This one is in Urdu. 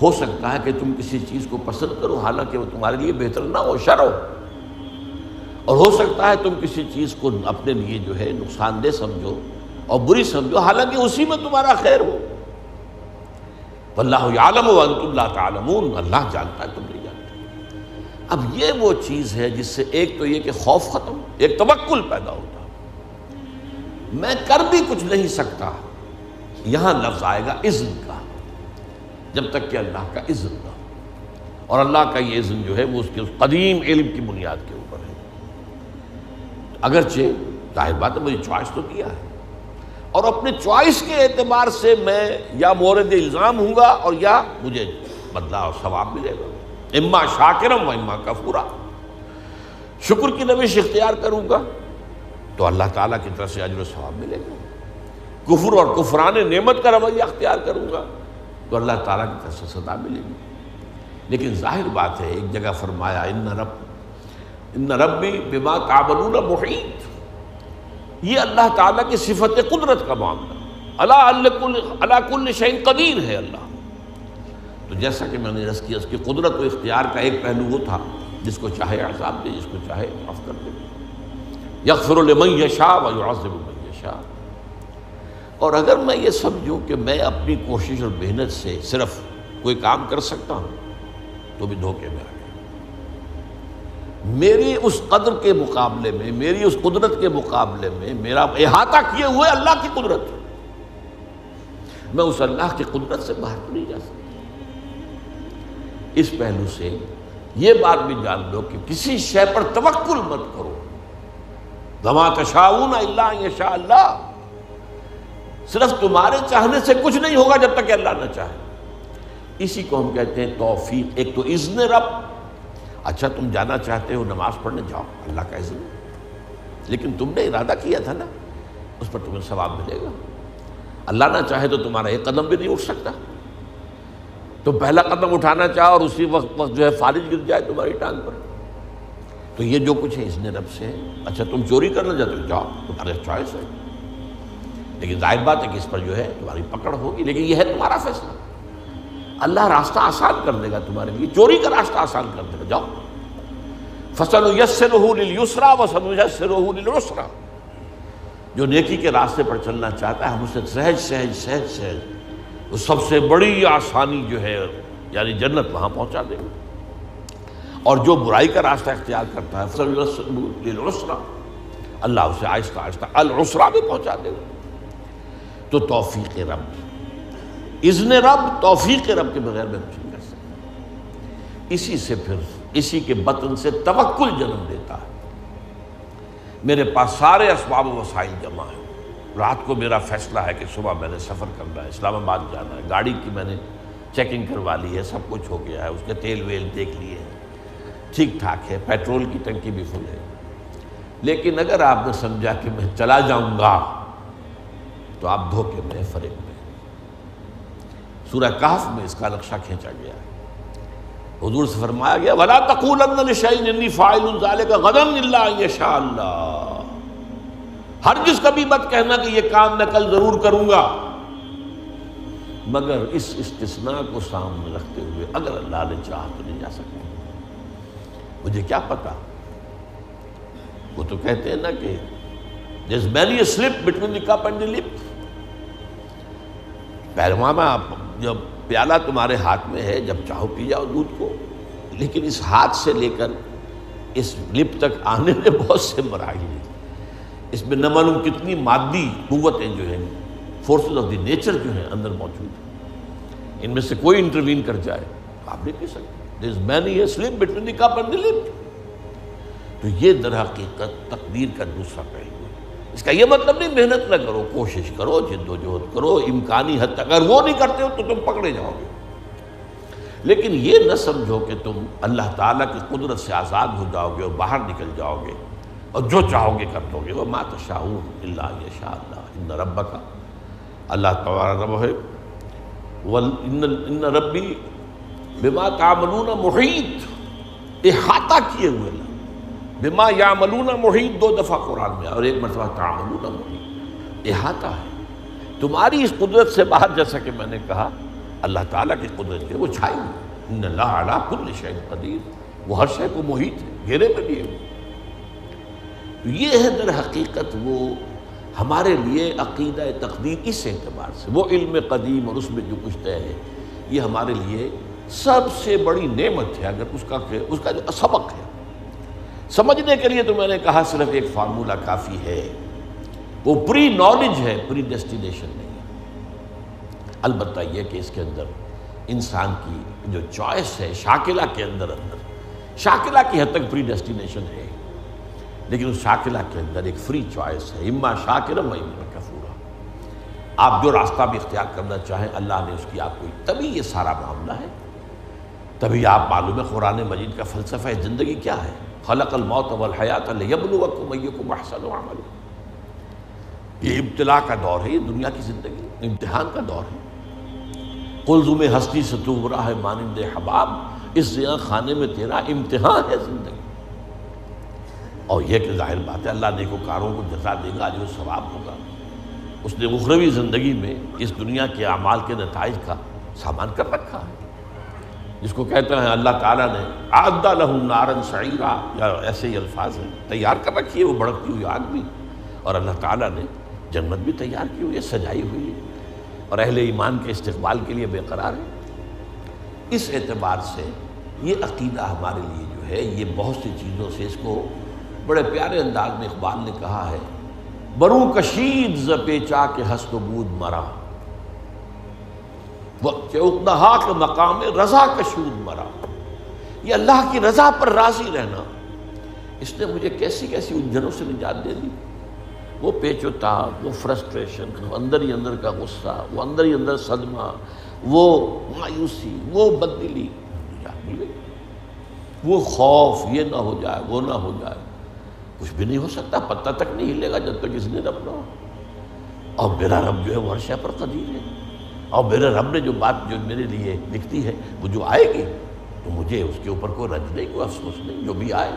ہو سکتا ہے کہ تم کسی چیز کو پسند کرو حالانکہ وہ تمہارے لیے بہتر نہ ہو، شر ہو، اور ہو سکتا ہے تم کسی چیز کو اپنے لیے جو ہے نقصان دہ سمجھو اور بری سمجھو حالانکہ اسی میں تمہارا خیر ہو۔ واللہ یعلم وانتم لا تعلمون، اللہ جانتا ہے تم نہیں جانتے۔ اب یہ وہ چیز ہے جس سے ایک تو یہ کہ خوف ختم، ایک توکل پیدا ہوتا، میں کر بھی کچھ نہیں سکتا، یہاں لفظ آئے گا اذن کا، جب تک کہ اللہ کا اذن نہ ہو، اور اللہ کا یہ اذن جو ہے وہ اس کے قدیم علم کی بنیاد کے اوپر ہے۔ اگرچہ ظاہر بات ہے مجھے چوائس تو کیا ہے، اور اپنے چوائس کے اعتبار سے میں یا مورد الزام ہوں گا اور یا مجھے بدلہ اور ثواب ملے گا، اما شاکرم و اما کفورا۔ شکر کی روش اختیار کروں گا تو اللہ تعالیٰ کی طرف سے اجر و ثواب ملے گا، کفر اور کفران نعمت کا رویہ اختیار کروں گا تو اللہ تعالیٰ کی طرف سے سزا ملے گی۔ لیکن ظاہر بات ہے ایک جگہ فرمایا ان ربی بما تعملون محیط، یہ اللہ تعالیٰ کی صفت قدرت کا معاملہ، علی کل شیء قدیر ہے اللہ۔ تو جیسا کہ میں نے عرض کیا اس کی قدرت و اختیار کا ایک پہلو وہ تھا جس کو چاہے عذاب دے، جس کو چاہے معاف کر دے، یغفر لمن یشاء ویعذب من یشاء۔ اور اگر میں یہ سمجھوں کہ میں اپنی کوشش اور محنت سے صرف کوئی کام کر سکتا ہوں تو بھی دھوکے میں آ گیا۔ میری اس قدر کے مقابلے میں، میری اس قدرت کے مقابلے میں میرا احاطہ کیے ہوئے اللہ کی قدرت ہے، میں اس اللہ کی قدرت سے باہر نہیں جا سکتا۔ اس پہلو سے یہ بات بھی جان لو کہ کسی شے پر توکل مت کرو، وما تشاءون الا ان یشاء اللہ، صرف تمہارے چاہنے سے کچھ نہیں ہوگا جب تک کہ اللہ نہ چاہے۔ اسی کو ہم کہتے ہیں توفیق۔ ایک تو اذن رب، اچھا تم جانا چاہتے ہو نماز پڑھنے جاؤ، اللہ کا اذن، لیکن تم نے ارادہ کیا تھا نا، اس پر تمہیں ثواب ملے گا۔ اللہ نہ چاہے تو تمہارا ایک قدم بھی نہیں اٹھ سکتا، تم پہلا قدم اٹھانا چاہو اور اسی وقت جو ہے فالج گر جائے تمہاری ٹانگ پر، تو یہ جو کچھ ہے اذن رب سے ہے۔ اچھا تم چوری کرنا چاہتے ہو جاؤ، تمہارا چوائس ہے، لیکن ظاہر بات ہے کہ اس پر جو ہے تمہاری پکڑ ہوگی، لیکن یہ ہے تمہارا فیصلہ۔ اللہ راستہ آسان کر دے گا تمہارے لیے، چوری کا راستہ آسان کر دے گا، جاؤ۔ فَسَنُيَسِّرُهُ لِلْيُسْرَىٰ وَسَنُيَسِّرُهُ لِلْعُسْرَىٰ، جو نیکی کے راستے پر چلنا چاہتا ہے ہم اسے سہج سہج سہج سہج وہ سب سے بڑی آسانی جو ہے یعنی جنت وہاں پہنچا دیں گے، اور جو برائی کا راستہ اختیار کرتا ہے فَسَنُيَسِّرُهُ لِلْعُسْرَىٰ، اللہ اسے آہستہ آہستہ العسرا بھی پہنچا دے گا۔ تو توفیق رب، اذن رب، توفیق رب کے بغیر میں کچھ نہیں کر سکتا۔ اسی سے پھر اسی کے بطن سے توکل جنم دیتا ہے۔ میرے پاس سارے اسباب و وسائل جمع ہیں، رات کو میرا فیصلہ ہے کہ صبح میں نے سفر کرنا ہے، اسلام آباد جانا ہے، گاڑی کی میں نے چیکنگ کروا لی ہے، سب کچھ ہو گیا ہے، اس کے تیل ویل دیکھ لیے ہیں، ٹھیک ٹھاک ہے، پیٹرول کی ٹنکی بھی فل ہے، لیکن اگر آپ نے سمجھا کہ میں چلا جاؤں گا تو آپ دھوکے میں، فریب میں۔ سورہ کہف میں اس کا نقشہ کھینچا گیا ہے، حضور سے فرمایا گیا وَلَا تَقُولَنَّ لِشَيْءٍ إِنِّي فَاعِلٌ ذَلِكَ غَدًا إِلَّا أَن يَشَاءَ اللَّهُ، ہرگز کبھی مت کہنا کہ یہ کام میں کل ضرور کروں گا، مگر اس استثناء کو سامنے رکھتے ہوئے اگر اللہ نے چاہا تو نہیں جا سکتے۔ مجھے کیا پتا، وہ تو کہتے ہیں نا کہ there's many a slip between the cup and the lip۔ پہلوانا جب پیالہ تمہارے ہاتھ میں ہے، جب چاہو پی جاؤ دودھ کو، لیکن اس ہاتھ سے لے کر اس لپ تک آنے میں بہت سے مراحل ہیں، اس میں نہ معلوم کتنی مادی قوتیں جو ہیں، فورسز آف دی نیچر جو ہیں اندر موجود ہیں، ان میں سے کوئی انٹروین کر جائے آپ نہیں پی سکتے۔ there is many a slip between the cup and the lip۔ تو یہ در حقیقت تقدیر کا دوسرا پہلو ہے۔ اس کا یہ مطلب نہیں محنت نہ کرو، کوشش کرو، جد و جہد کرو، امکانی حد تک، اگر وہ نہیں کرتے ہو تو تم پکڑے جاؤ گے، لیکن یہ نہ سمجھو کہ تم اللہ تعالیٰ کی قدرت سے آزاد ہو جاؤ گے اور باہر نکل جاؤ گے اور جو چاہو گے کر دو گے۔ وَمَا تَشَاءُونَ إِلَّا أَن يَشَاءَ اللَّهُ إِنَّ رَبَّكَ، اللہ تعالیٰ رب ہے، إِنَّ رَبِّي بِمَا تَعْمَلُونَ مُحِيطٌ، احاطہ کیے ہوئے اللہ، بما یعملون محیط دو دفعہ قرآن میں، اور ایک مرتبہ تعملون محیط، احاطہ ہے تمہاری اس قدرت سے باہر۔ جیسا کہ میں نے کہا اللہ تعالیٰ کی قدرت ہے وہ چھائی ہوئی، ان اللہ علی کل شیء قدیر، وہ ہر شے کو محیط ہے، گھیرے میں لیے ہوئے۔ تو یہ ہے در حقیقت وہ ہمارے لیے عقیدہ تقدیر، اس اعتبار سے وہ علم قدیم اور اس میں جو کچھ طے ہے یہ ہمارے لیے سب سے بڑی نعمت ہے۔ اگر اس کا جو سبق ہے سمجھنے کے لیے تو میں نے کہا صرف ایک فارمولہ کافی ہے، وہ پری نالج ہے، پری ڈیسٹینیشن نہیں ہے۔ البتہ یہ کہ اس کے اندر انسان کی جو چوائس ہے شاکلہ کے اندر شاکلہ کی حد تک پری ڈیسٹینیشن ہے، لیکن اس شاکلہ کے اندر ایک فری چوائس ہے، اما شاکرا و اما کفورا۔ آپ جو راستہ بھی اختیار کرنا چاہیں اللہ نے اس کی آپ کو، تبھی یہ سارا معاملہ ہے، تبھی آپ معلوم ہے قرآن مجید کا فلسفہ زندگی کیا ہے، خلق الموت والحیات لیبلوکم ایکم احسن عملا۔ یہ ابتلا کا دور ہے، یہ دنیا کی زندگی امتحان کا دور ہے۔ قلزم ہستی سے تو گمراہ ہے مانند حباب، اس زیاں خانے میں تیرا امتحان ہے زندگی۔ اور یہ کہ ظاہر بات ہے اللہ نیکوکاروں کو جزا دے گا، اجر و ثواب ہوگا۔ اس نے اخروی زندگی میں اس دنیا کے اعمال کے نتائج کا سامان کر رکھا ہے، جس کو کہتے ہیں اللہ تعالیٰ نے اعد لہم نارا سعیرا، یا ایسے ہی الفاظ ہیں، تیار کر رکھی ہے وہ بھڑکتی ہوئی آگ بھی، اور اللہ تعالیٰ نے جنت بھی تیار کی ہوئی ہے، سجائی ہوئی ہے، اور اہل ایمان کے استقبال کے لیے بے قرار ہے۔ اس اعتبار سے یہ عقیدہ ہمارے لیے جو ہے یہ بہت سی چیزوں سے، اس کو بڑے پیارے انداز میں اقبال نے کہا ہے، برو کشید ز پیچا کے ہست و بود مرا، چوکدہا کے مقام رضا کشود مرا۔ یہ اللہ کی رضا پر راضی رہنا، اس نے مجھے کیسی کیسی الجھنوں سے نجات دے دی۔ وہ پیچ و تاب، وہ فرسٹریشن، وہ اندر ہی اندر کا غصہ، وہ اندر ہی اندر صدمہ، وہ مایوسی، وہ بددلی، نجات مل گئی۔ وہ خوف، یہ نہ ہو جائے، وہ نہ ہو جائے، کچھ بھی نہیں ہو سکتا، پتہ تک نہیں ہلے گا جب تک اس نے رب نہ ہو۔ اور میرا رب جو ہے وہ ہر شے پر قدیر ہے، اور میرے رب نے جو بات جو میرے لیے لکھتی ہے وہ جو آئے گی تو مجھے اس کے اوپر کوئی رنج نہیں، کوئی افسوس نہیں، جو بھی آئے